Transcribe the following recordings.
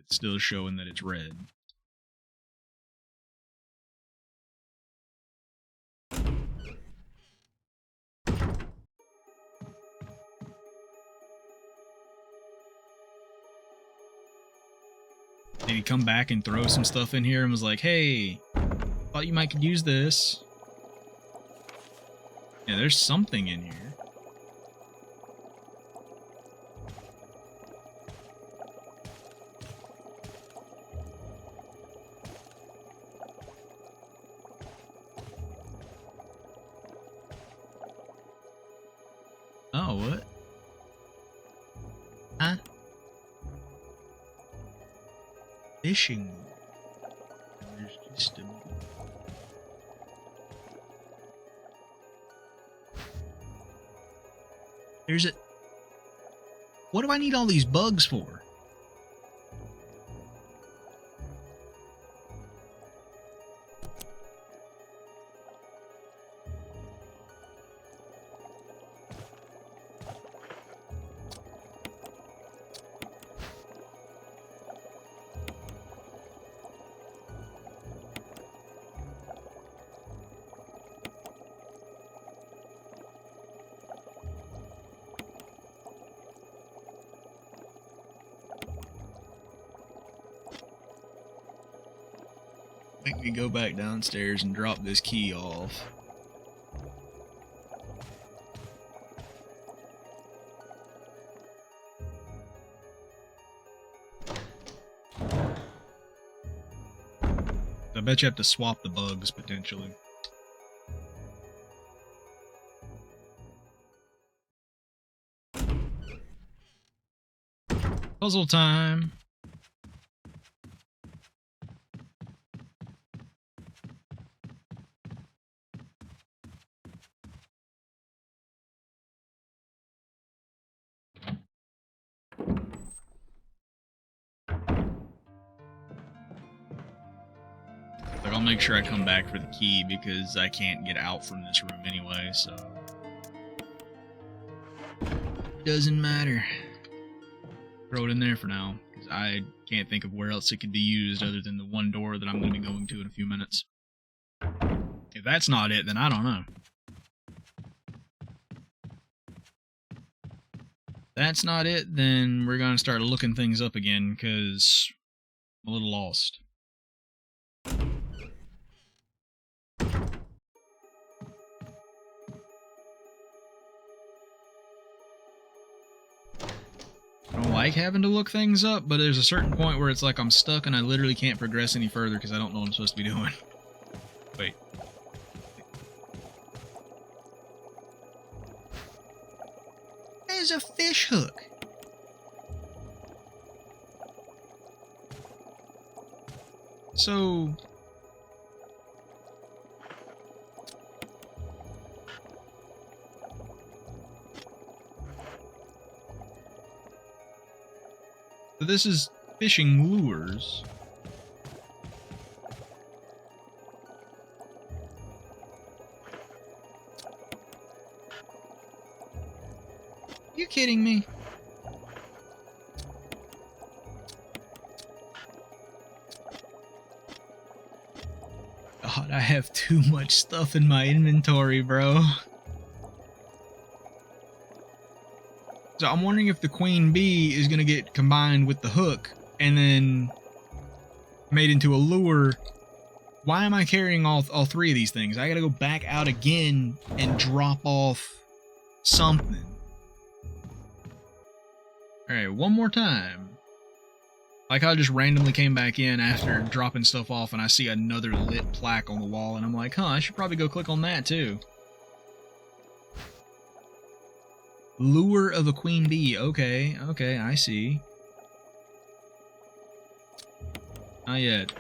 it's still showing that it's red. Did he come back and throw some stuff in here and was like, hey, thought you might could use this? Yeah, there's something in here. Oh, what? Huh? Fishing. There's just a... There's a... What do I need all these bugs for? Make me go back downstairs and drop this key off. I bet you have to swap the bugs, potentially. Puzzle time! Like, I'll make sure I come back for the key because I can't get out from this room anyway, so... Doesn't matter. Throw it in there for now, because I can't think of where else it could be used other than the one door that I'm going to be going to in a few minutes. If that's not it, then I don't know. If that's not it, then we're going to start looking things up again, because I'm a little lost. I don't like having to look things up, but there's a certain point where it's like I'm stuck and I literally can't progress any further because I don't know what I'm supposed to be doing. Wait. There's a fish hook. So... So this is fishing lures. You kidding me? God, I have too much stuff in my inventory, bro. So I'm wondering if the queen bee is going to get combined with the hook and then made into a lure. Why am I carrying all three of these things? I got to go back out again and drop off something. Alright, one more time. Like I just randomly came back in after dropping stuff off and I see another lit plaque on the wall and I'm like, huh, I should probably go click on that too. Lure of a queen bee. Okay, okay, I see. Not yet.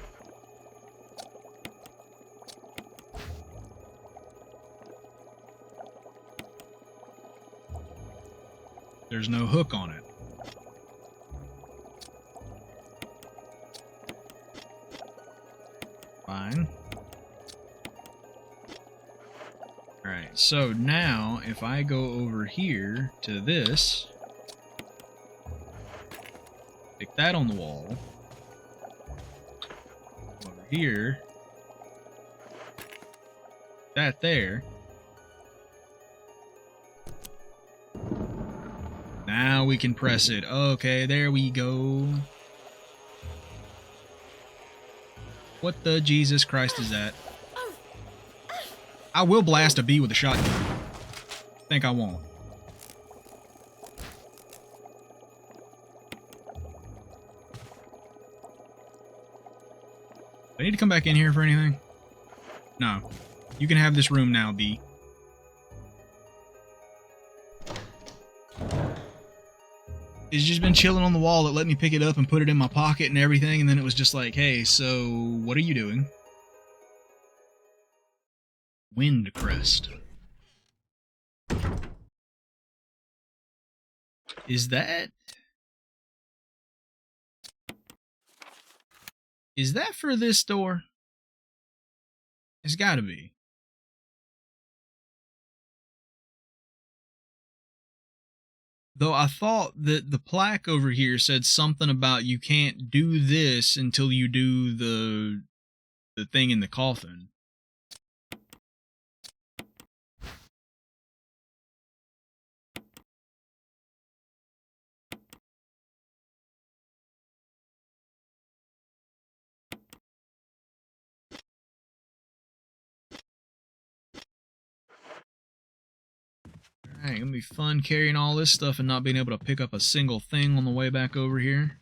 There's no hook on it. Fine. Alright, so now if I go over here to this, stick that on the wall, here. That there. Now we can press it. Okay, there we go. What the Jesus Christ is that? I will blast a bee with a shotgun. Think I won't. Do I need to come back in here for anything? No. You can have this room now, bee. It's just been chilling on the wall. It let me pick it up and put it in my pocket and everything, and then it was just like, hey, so what are you doing? Wind crest. Is that for this door? It's gotta be. Though I thought that the plaque over here said something about you can't do this until you do the thing in the coffin. Alright, gonna be fun carrying all this stuff and not being able to pick up a single thing on the way back over here.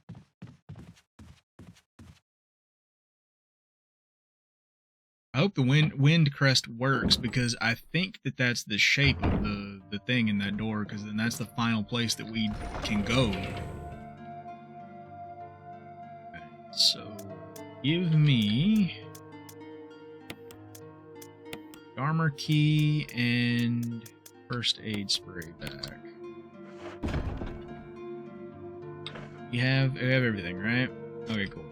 I hope the wind crest works, because I think that that's the shape of the thing in that door, because then that's the final place that we can go. Okay, so give me armor key and first aid spray back. We have everything, right? Okay, cool.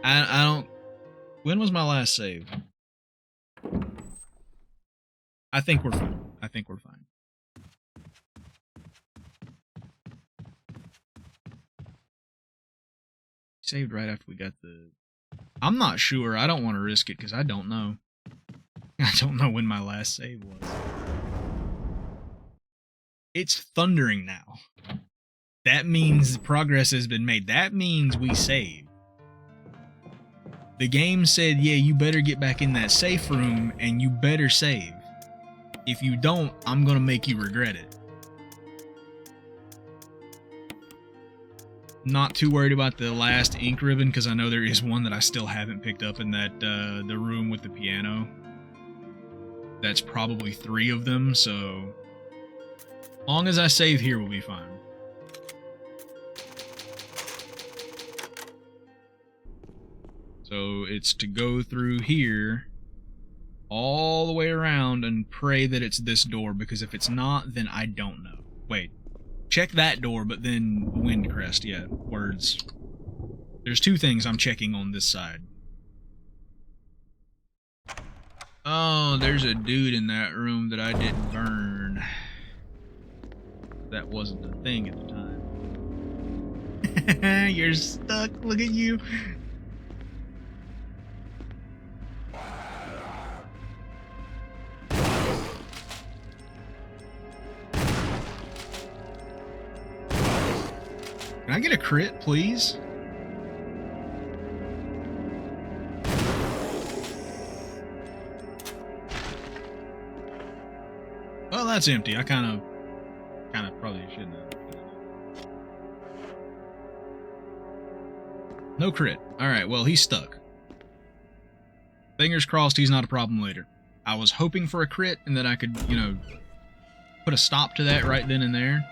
I don't... When was my last save? I think we're fine. I think we're fine. Saved right after we got the... I'm not sure. I don't want to risk it because I don't know. I don't know when my last save was. It's thundering now. That means progress has been made. That means we saved. The game said, yeah, you better get back in that safe room and you better save. If you don't, I'm gonna make you regret it. Not too worried about the last ink ribbon, because I know there is one that I still haven't picked up in that the room with the piano. That's probably 3 of them, so long as I save here, we'll be fine. So it's to go through here all the way around and pray that it's this door, because if it's not, then I don't know. Wait, check that door, but then wind crest, yeah, words. There's 2 things I'm checking on this side. Oh, there's a dude in that room that I didn't burn. That wasn't a thing at the time. You're stuck, look at you. Can I get a crit, please? Well, that's empty. I kind of probably shouldn't have. No crit. Alright, well, he's stuck. Fingers crossed he's not a problem later. I was hoping for a crit and that I could, you know, put a stop to that right then and there.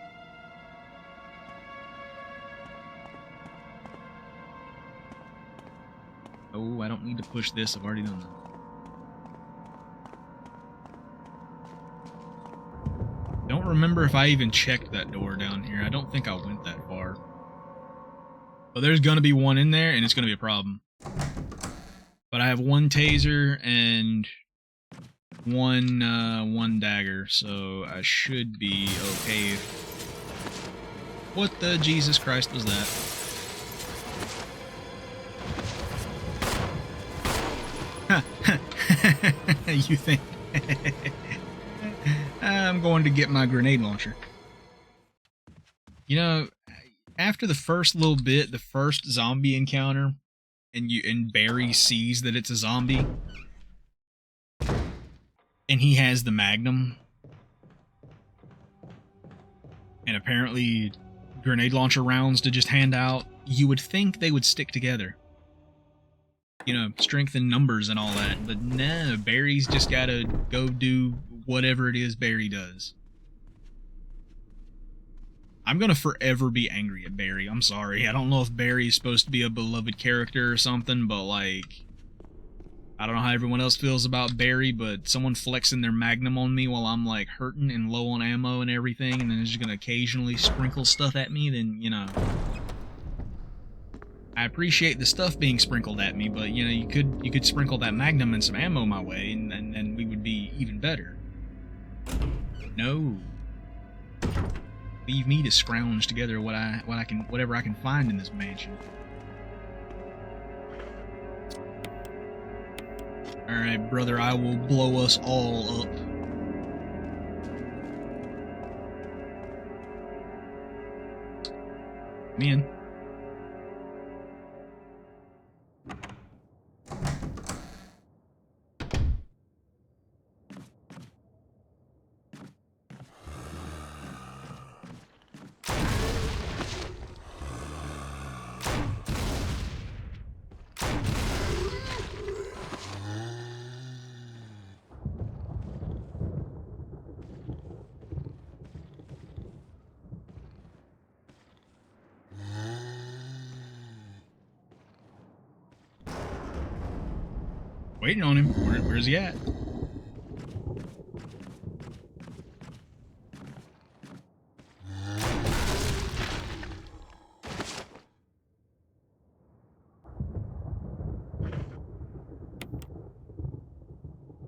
Oh, I don't need to push this. I've already done that. Don't remember if I even checked that door down here. I don't think I went that far. But there's gonna be one in there, and it's gonna be a problem. But I have 1 taser and one dagger, so I should be okay. What the Jesus Christ was that? You think? I'm going to get my grenade launcher. You know, after the first little bit, the first zombie encounter, and Barry sees that it's a zombie, and he has the Magnum, and apparently grenade launcher rounds to just hand out, you would think they would stick together. You know, strength in numbers and all that, but no, Barry's just gotta go do whatever it is Barry does. I'm gonna forever be angry at Barry. I'm sorry. I don't know if Barry is supposed to be a beloved character or something, but like, I don't know how everyone else feels about Barry, but someone flexing their Magnum on me while I'm like hurting and low on ammo and everything, and then it's just gonna occasionally sprinkle stuff at me, then, you know, I appreciate the stuff being sprinkled at me, but you know, you could sprinkle that Magnum and some ammo my way, and then we would be even better. No. Leave me to scrounge together whatever I can find in this mansion. Alright, brother, I will blow us all up. Come in. Waiting on him. Where's he at?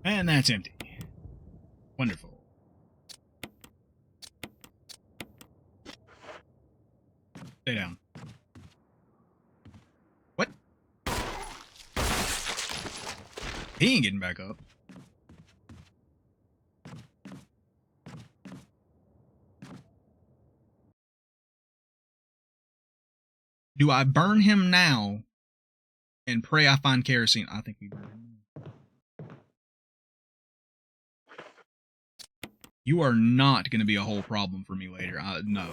And that's empty. Wonderful. Stay down. What? He ain't getting back up. Do I burn him now and pray I find kerosene? I think we burn him. You are not going to be a whole problem for me later. No.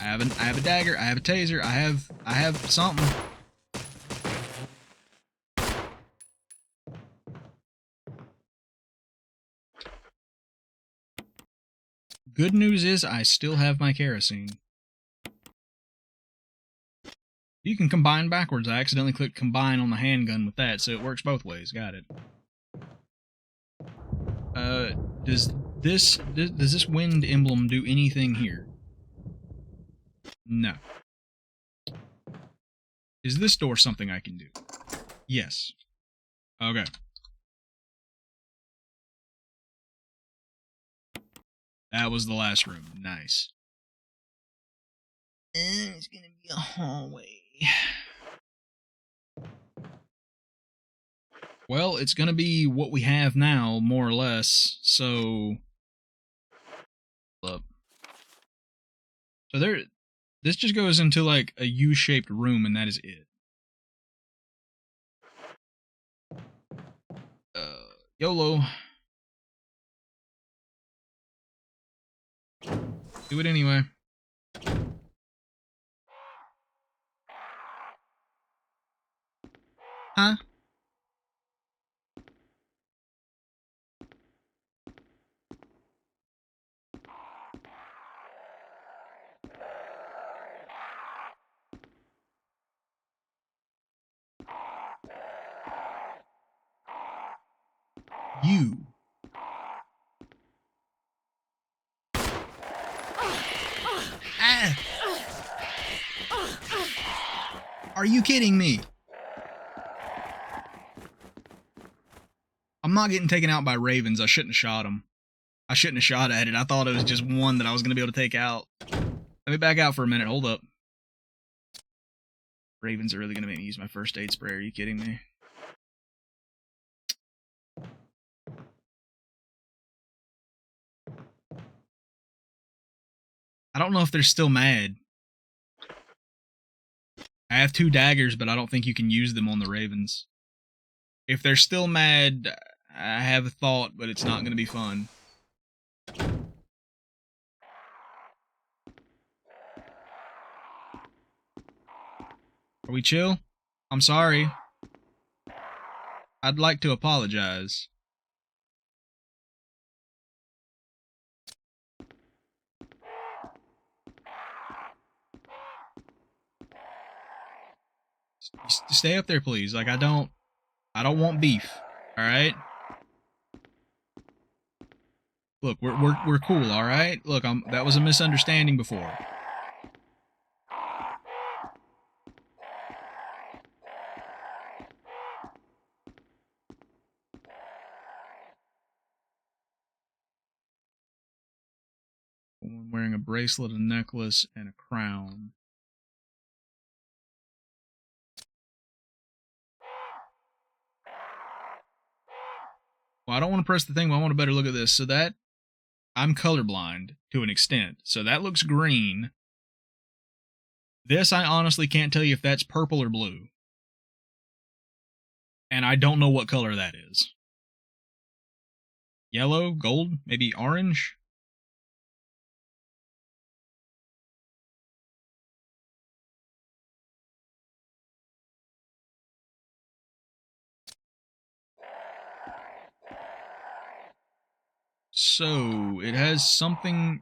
I have a dagger. I have a taser. I have something. Good news is I still have my kerosene. You can combine backwards. I accidentally clicked combine on the handgun with that, so it works both ways. Got it. Does this wind emblem do anything here? No. Is this door something I can do? Yes. Okay. That was the last room. Nice. And it's gonna be a hallway. Well, it's gonna be what we have now, more or less, so... Look. So there... This just goes into, like, a U-shaped room, and that is it. YOLO. Do it anyway. Huh? You. Ah. Are you kidding me? I'm not getting taken out by ravens. I shouldn't have shot him. I shouldn't have shot at it. I thought it was just one that I was going to be able to take out. Let me back out for a minute. Hold up. Ravens are really going to make me use my first aid spray. Are you kidding me? I don't know if they're still mad. I have 2 daggers, but I don't think you can use them on the Ravens. If they're still mad, I have a thought, but it's not going to be fun. Are we chill? I'm sorry. I'd like to apologize. Stay up there, please. Like, I don't want beef. All right. Look, we're cool. All right. Look, that was a misunderstanding before. Woman wearing a bracelet, a necklace, and a crown. Well, I don't want to press the thing, but I want to better look at this. So that, I'm colorblind to an extent. So that looks green. This, I honestly can't tell you if that's purple or blue. And I don't know what color that is. Yellow, gold, maybe orange? So, it has something...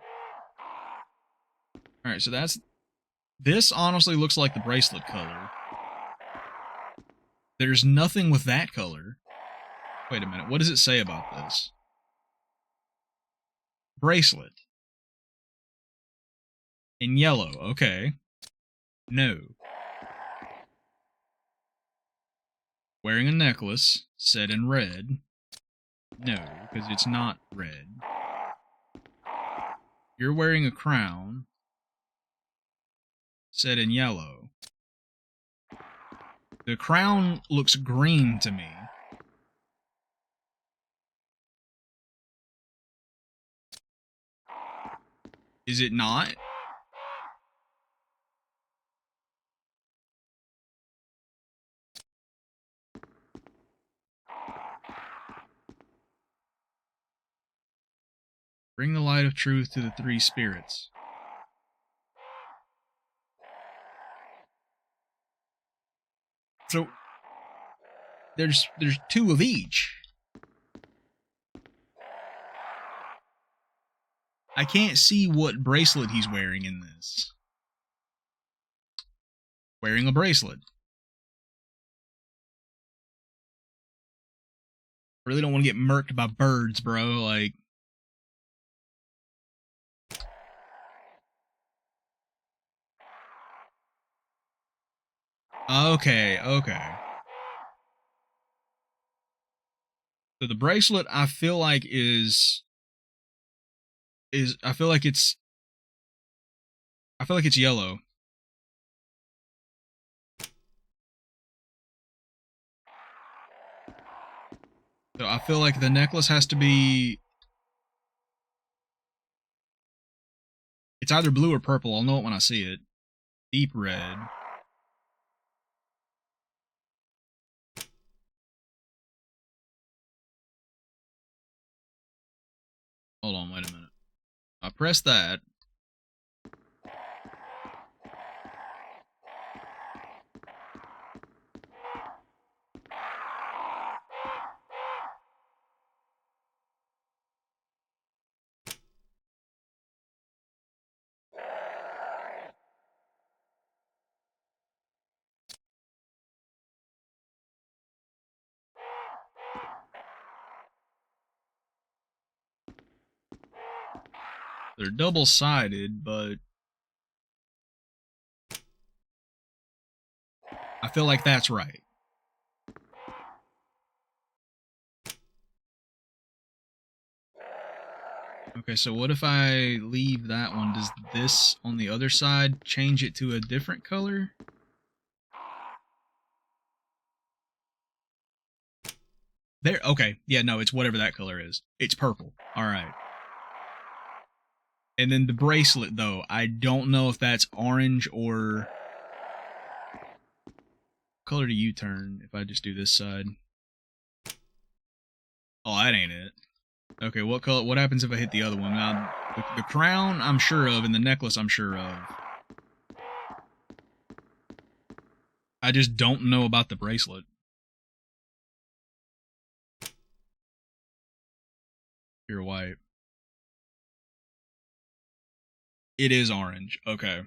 Alright, so that's... This honestly looks like the bracelet color. There's nothing with that color. Wait a minute, what does it say about this? Bracelet. In yellow, okay. No. Wearing a necklace, set in red. No, because it's not red. You're wearing a crown, set in yellow. The crown looks green to me. Is it not? Bring the light of truth to the 3 spirits. So there's 2 of each. I can't see what bracelet he's wearing in this. Wearing a bracelet. I really don't want to get murked by birds, bro. Like... Okay, okay. So the bracelet, I feel like I feel like it's yellow. So I feel like the necklace has to be... It's either blue or purple. I'll know it when I see it. Deep red. Hold on, wait a minute. I press that. They're double-sided, but I feel like that's right. Okay, so what if I leave that one? Does this on the other side change it to a different color? There, okay. Yeah, no, it's whatever that color is. It's purple. Alright. And then the bracelet, though, I don't know if that's orange or... What color do you turn if I just do this side? Oh, that ain't it. Okay, what color? What happens if I hit the other one? Now, the crown I'm sure of, and the necklace I'm sure of. I just don't know about the bracelet. Pure white. It is orange. Okay.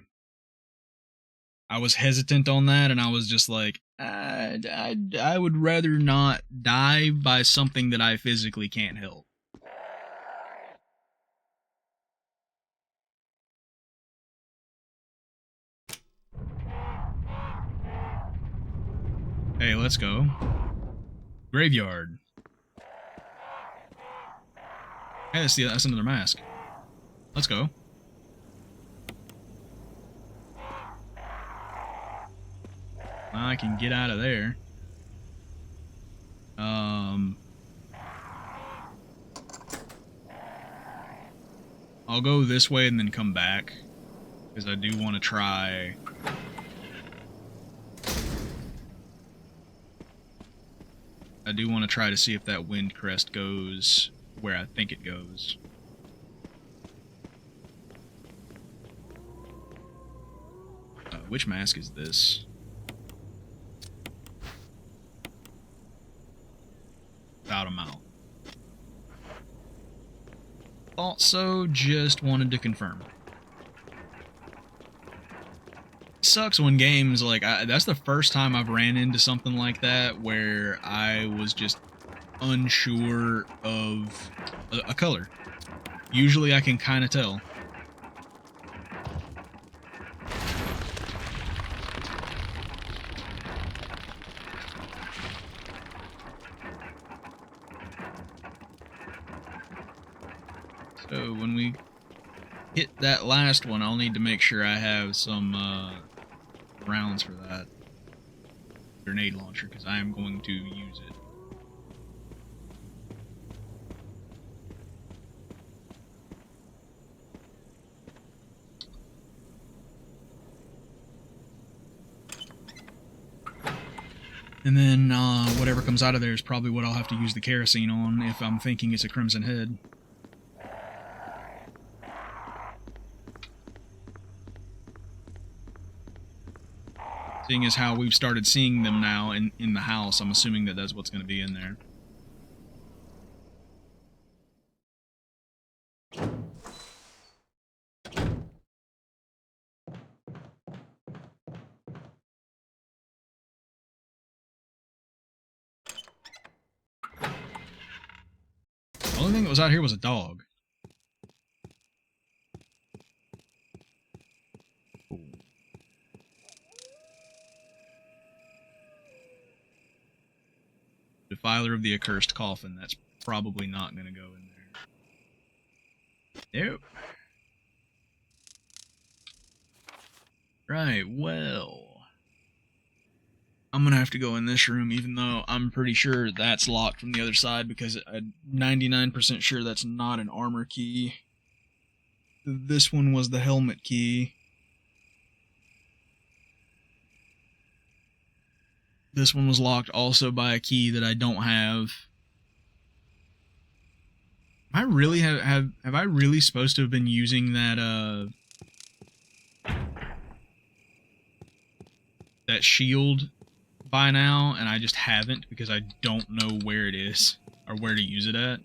I was hesitant on that, and I was just like, I would rather not die by something that I physically can't help. Hey, let's go. Graveyard. Hey, that's another mask. Let's go. I can get out of there. I'll go this way and then come back, because I do want to try... I do want to try to see if that wind crest goes where I think it goes. Which mask is this? Without a mouth. Thought so, just wanted to confirm. Sucks when games, like, that's the first time I've ran into something like that where I was just unsure of a color. Usually I can kind of tell. So when we hit that last one, I'll need to make sure I have some rounds for that grenade launcher, because I am going to use it. And then whatever comes out of there is probably what I'll have to use the kerosene on if I'm thinking it's a Crimson Head. Seeing as how we've started seeing them now in the house, I'm assuming that that's what's going to be in there. The only thing that was out here was a dog. Defiler of the Accursed Coffin. That's probably not going to go in there. Nope. Right, well... I'm going to have to go in this room, even though I'm pretty sure that's locked from the other side, because I'm 99% sure that's not an armor key. This one was the helmet key. This one was locked also by a key that I don't have. Am I really have I really supposed to have been using that that shield by now, and I just haven't because I don't know where it is or where to use it at?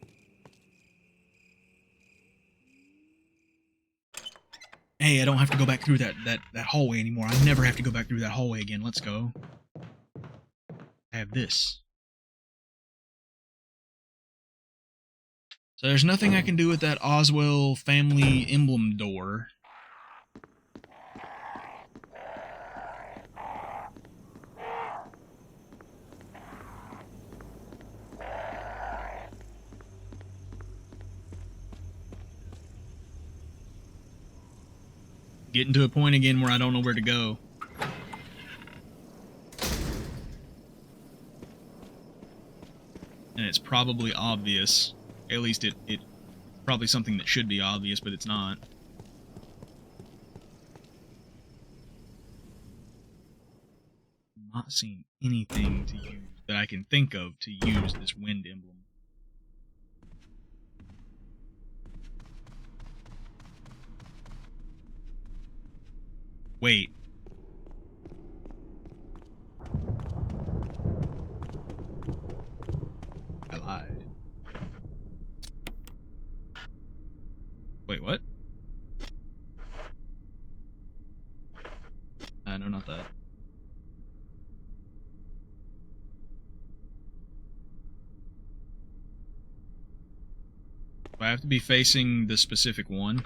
Hey, I don't have to go back through that hallway anymore. I never have to go back through that hallway again. Let's go. I have this. So there's nothing I can do with that Oswell family emblem door. Getting to a point again where I don't know where to go. And it's probably obvious. At least it's probably something that should be obvious, but it's not. I'm not seeing anything to use that I can think of to use this wind emblem. Wait. I lied. Wait, what? No, not that. Do I have to be facing the specific one?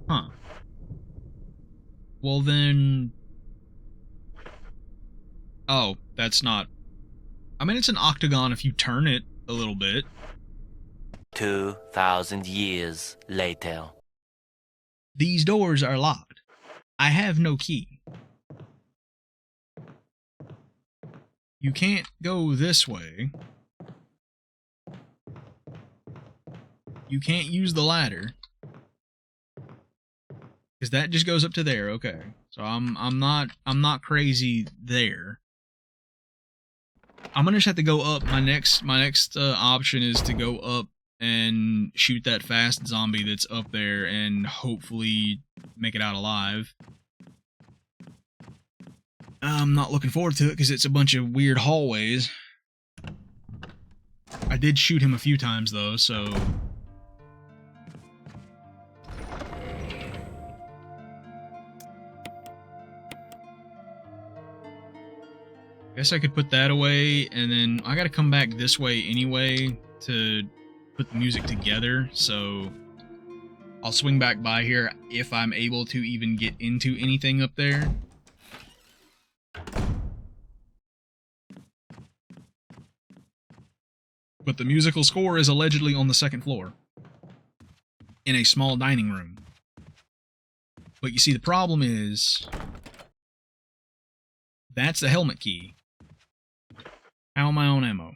Huh. Well then... Oh, that's not... I mean, it's an octagon if you turn it a little bit. 2,000 years later. These doors are locked. I have no key. You can't go this way. You can't use the ladder. Because that just goes up to there, okay. So I'm not crazy there. I'm gonna just have to go up. My next option is to go up and shoot that fast zombie that's up there and hopefully make it out alive. I'm not looking forward to it because it's a bunch of weird hallways. I did shoot him a few times though, so... I guess I could put that away, and then I gotta come back this way anyway to put the music together, so I'll swing back by here if I'm able to even get into anything up there. But the musical score is allegedly on the second floor, in a small dining room. But you see, the problem is, that's the helmet key. How am I on ammo?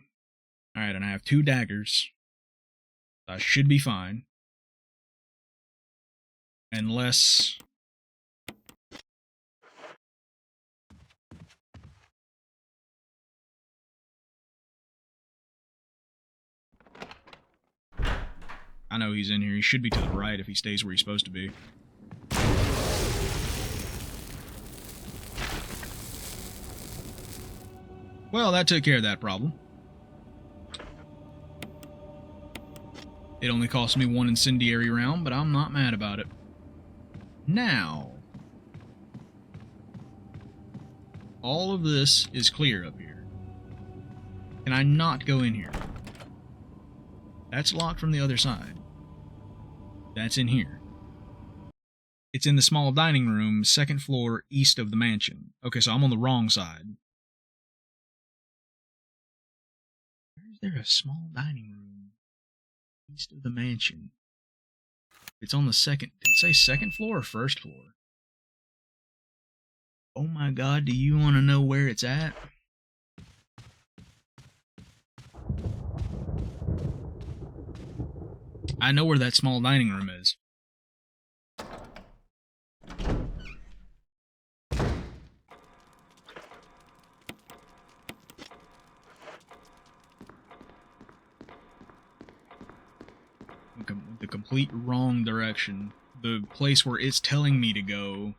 Alright, and I have 2 daggers. I should be fine. Unless... I know he's in here. He should be to the right if he stays where he's supposed to be. Well, that took care of that problem. It only cost me 1 incendiary round, but I'm not mad about it. Now, all of this is clear up here. Can I not go in here? That's locked from the other side. That's in here. It's in the small dining room, 2nd floor, east of the mansion. Okay, so I'm on the wrong side. Where is there a small dining room east of the mansion? It's on the 2nd. Did it say 2nd floor or 1st floor? Oh my god, do you want to know where it's at? I know where that small dining room is. The complete wrong direction. The place where it's telling me to go.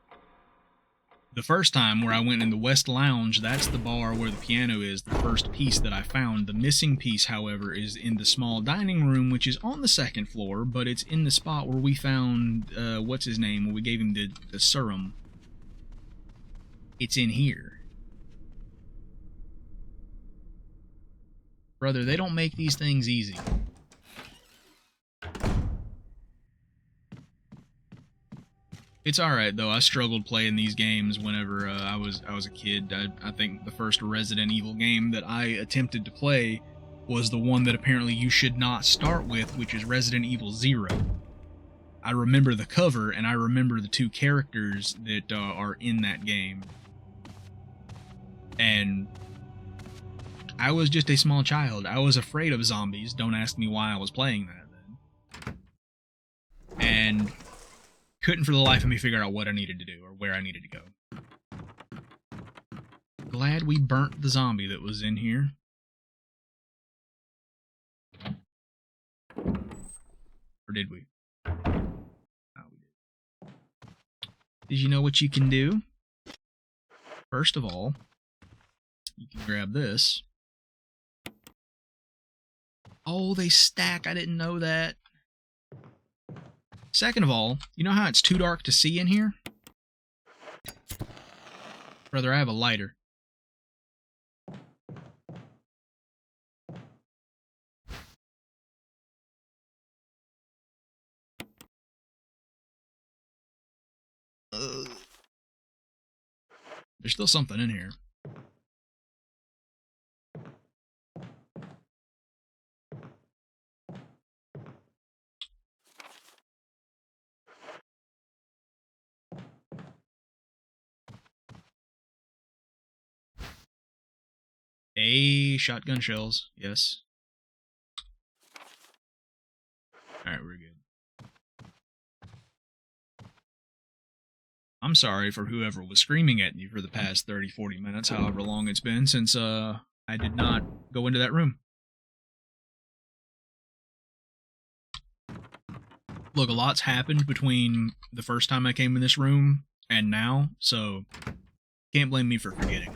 The first time where I went in the West Lounge, that's the bar where the piano is, the first piece that I found. The missing piece, however, is in the small dining room, which is on the 2nd floor, but it's in the spot where we found, what's his name, where we gave him the serum. It's in here. Brother, they don't make these things easy. It's alright though. I struggled playing these games whenever I was a kid. I think the first Resident Evil game that I attempted to play was the one that apparently you should not start with, which is Resident Evil 0. I remember the cover and I remember the two characters that are in that game. And I was just a small child. I was afraid of zombies. Don't ask me why I was playing that then. And couldn't for the life of me figure out what I needed to do or where I needed to go. Glad we burnt the zombie that was in here. Or did we? No, we did. Did you know what you can do? First of all, you can grab this. Oh, they stack. I didn't know that. Second of all, you know how it's too dark to see in here? Brother, I have a lighter. There's still something in here. Shotgun shells, yes. Alright, we're good. I'm sorry for whoever was screaming at me for the past 30-40 minutes, however long it's been since I did not go into that room. Look, a lot's happened between the first time I came in this room and now, so can't blame me for forgetting.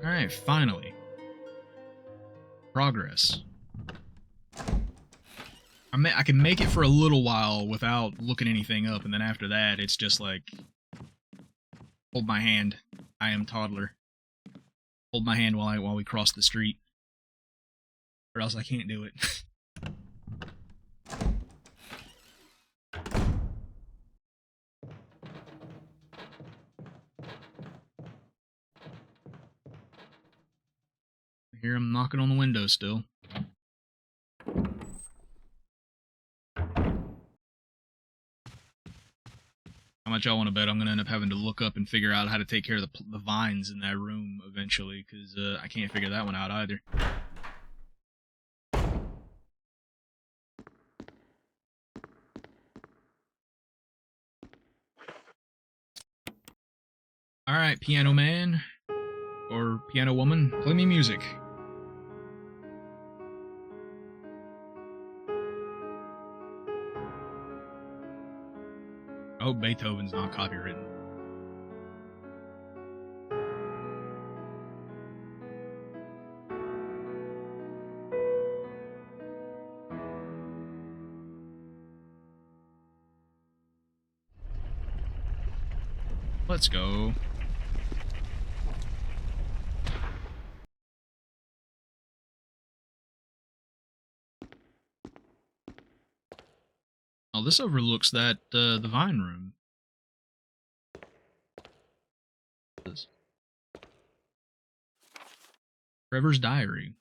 Alright, finally. Progress. I can make it for a little while without looking anything up, and then after that, it's just like, hold my hand. I am toddler. Hold my hand while we cross the street. Or else I can't do it. I hear him knocking on the window still. How much y'all want to bet I'm going to end up having to look up and figure out how to take care of the vines in that room eventually, because I can't figure that one out either. Alright, piano man, or piano woman, play me music. I hope Beethoven's not copywritten. Let's go. Oh, this overlooks that, the vine room. Trevor's diary.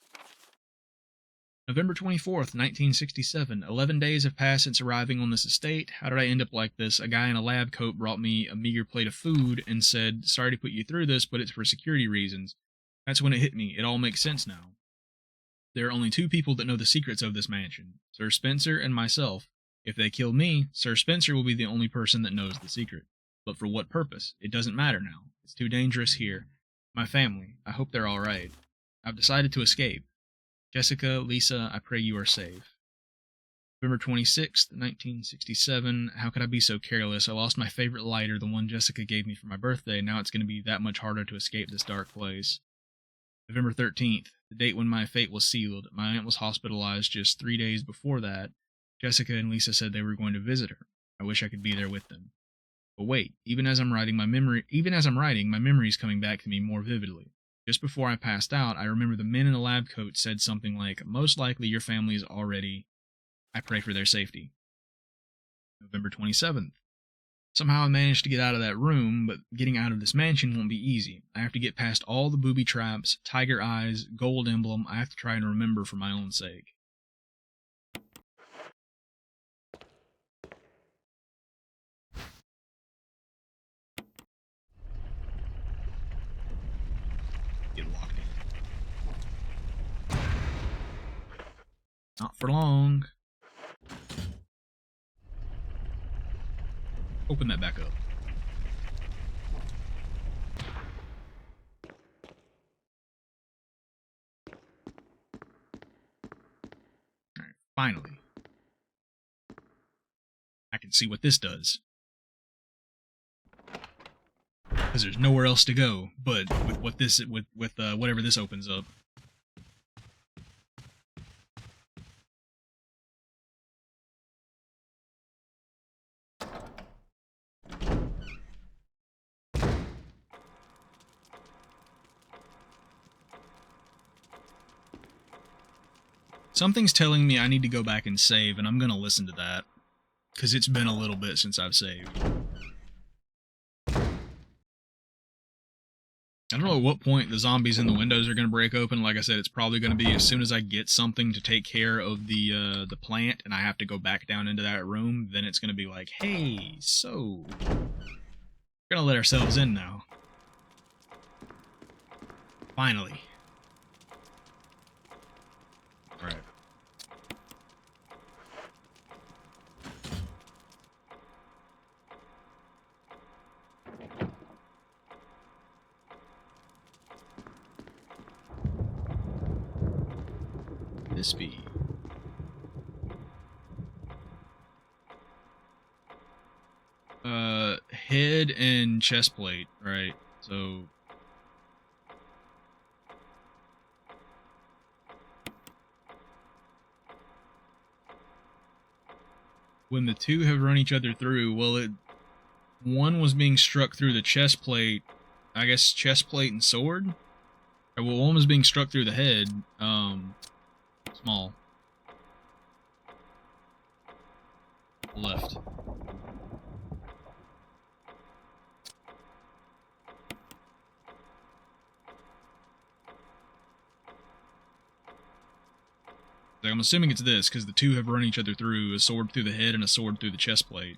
November 24th, 1967. 11 days have passed since arriving on this estate. How did I end up like this? A guy in a lab coat brought me a meager plate of food and said, "Sorry to put you through this, but it's for security reasons." That's when it hit me. It all makes sense now. There are only two people that know the secrets of this mansion, Sir Spencer and myself. If they kill me, Sir Spencer will be the only person that knows the secret. But for what purpose? It doesn't matter now. It's too dangerous here. My family, I hope they're alright. I've decided to escape. Jessica, Lisa, I pray you are safe. November 26th, 1967. How could I be so careless? I lost my favorite lighter, the one Jessica gave me for my birthday. Now it's going to be that much harder to escape this dark place. November 13th, the date when my fate was sealed. My aunt was hospitalized just 3 days before that. Jessica and Lisa said they were going to visit her. I wish I could be there with them. But wait, even as I'm writing, my memory is coming back to me more vividly. Just before I passed out, I remember the men in the lab coat said something like, "Most likely your family is already. I pray for their safety." November 27th. Somehow I managed to get out of that room, but getting out of this mansion won't be easy. I have to get past all the booby traps, tiger eyes, gold emblem. I have to try and remember for my own sake. Not for long. Open that back up. Alright, finally. I can see what this does. Because there's nowhere else to go, but with what this with whatever this opens up. Something's telling me I need to go back and save, and I'm gonna listen to that. Because it's been a little bit since I've saved. I don't know at what point the zombies in the windows are going to break open. Like I said, it's probably going to be as soon as I get something to take care of the plant and I have to go back down into that room, then it's going to be like, hey, so we're going to let ourselves in now. Finally. Alright. This be head and chest plate, right? So when the two have run each other through, well, one was being struck through the chest plate, I guess chest plate and sword. Well, one was being struck through the head, small. Left. Like, I'm assuming it's this, because the two have run each other through, a sword through the head and a sword through the chest plate.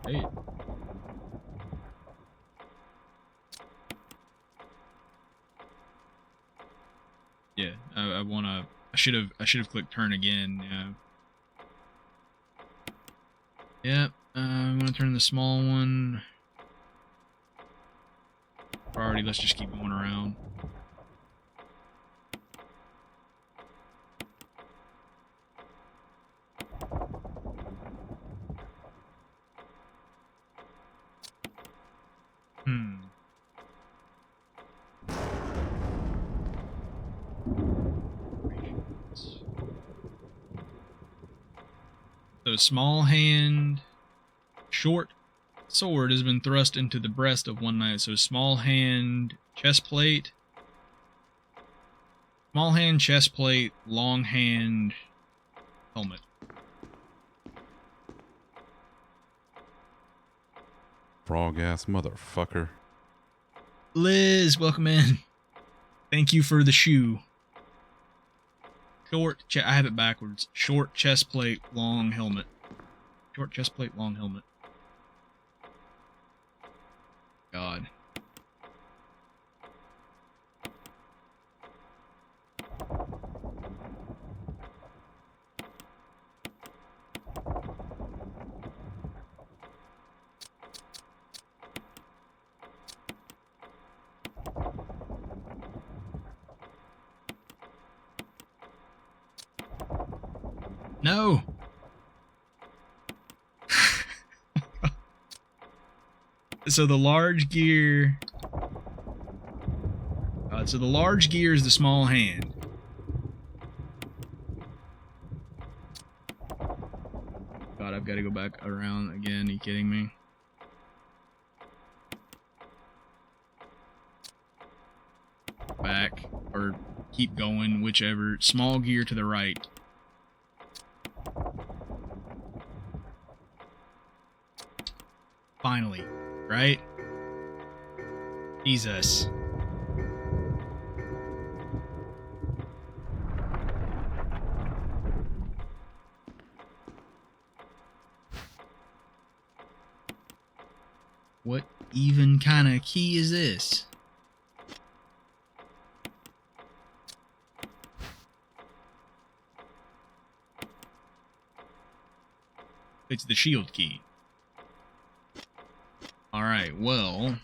Hey. Yeah, I should have clicked turn again. Yeah. I'm gonna turn the small one. Priority. Let's just keep going around. So small hand, short sword has been thrust into the breast of one knight. So small hand, chest plate. Small hand, chest plate, long hand, helmet. Frog-ass motherfucker. Liz, welcome in. Thank you for the shoe. Short, I have it backwards. Short chest plate, long helmet. Short chest plate, long helmet. God. No. So the large gear. So the large gear is the small hand. God, I've got to go back around again. Are you kidding me? Back or keep going, whichever. Small gear to the right. Finally, right? Jesus. What even kind of key is this? It's the shield key. Alright, well...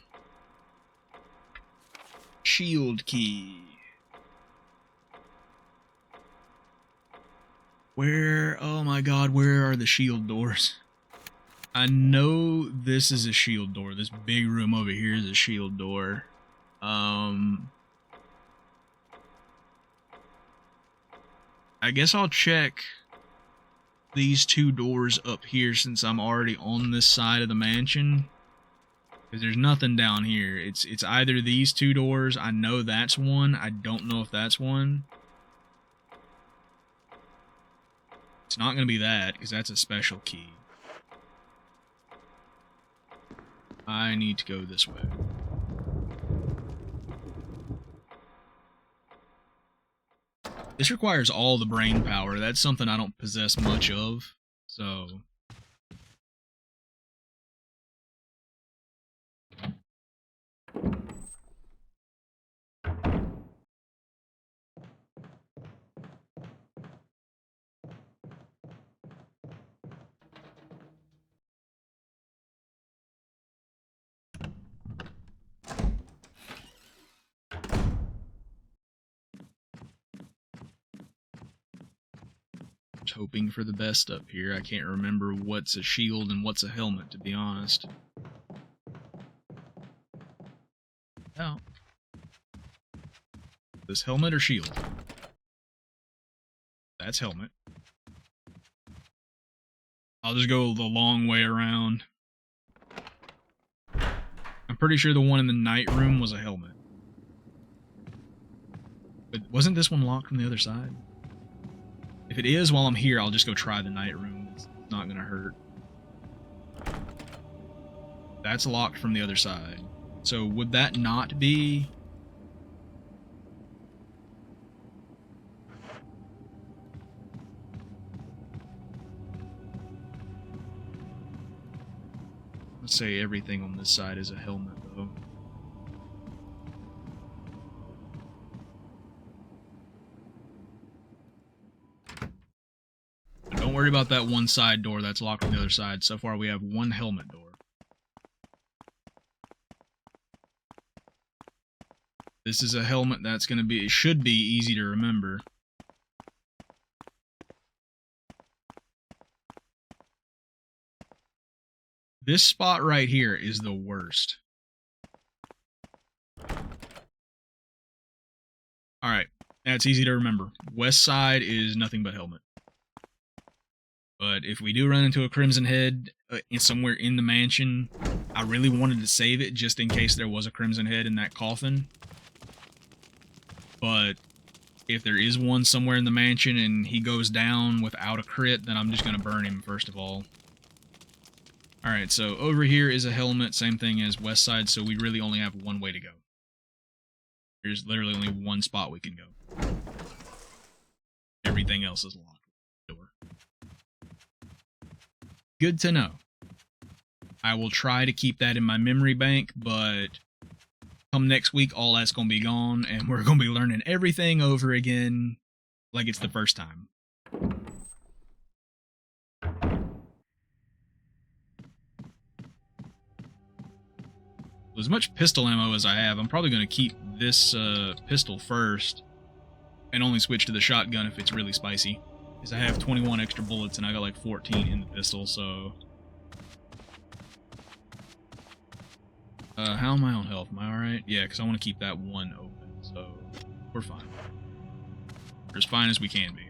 Shield key. Where... Oh my god, where are the shield doors? I know this is a shield door. This big room over here is a shield door. I guess I'll check these two doors up here since I'm already on this side of the mansion. Because there's nothing down here. It's either these two doors. I know that's one. I don't know if that's one. It's not going to be that, because that's a special key. I need to go this way. This requires all the brain power. That's something I don't possess much of, so... hoping for the best up here. I can't remember what's a shield and what's a helmet, to be honest. Oh. This helmet or shield? That's helmet. I'll just go the long way around. I'm pretty sure the one in the night room was a helmet. But wasn't this one locked from the other side? If it is, while I'm here, I'll just go try the night room. It's not gonna hurt. That's locked from the other side. So would that not be... Let's say everything on this side is a helmet, though. Don't worry about that one side door that's locked on the other side. So far we have one helmet door. This is a helmet that's going to be, it should be easy to remember. This spot right here is the worst. Alright, that's easy to remember. West side is nothing but helmet. But if we do run into a Crimson Head somewhere in the mansion, I really wanted to save it just in case there was a Crimson Head in that coffin. But if there is one somewhere in the mansion and he goes down without a crit, then I'm just going to burn him first of all. Alright, so over here is a helmet, same thing as west side, so we really only have one way to go. There's literally only one spot we can go. Everything else is locked. Door. Good to know. I will try to keep that in my memory bank, but come next week, all that's going to be gone, and we're going to be learning everything over again like it's the first time. As much pistol ammo as I have, I'm probably going to keep this pistol first and only switch to the shotgun if it's really spicy. Because I have 21 extra bullets and I got like 14 in the pistol, so... how am I on health? Am I alright? Yeah, because I want to keep that one open, so we're fine. We're as fine as we can be.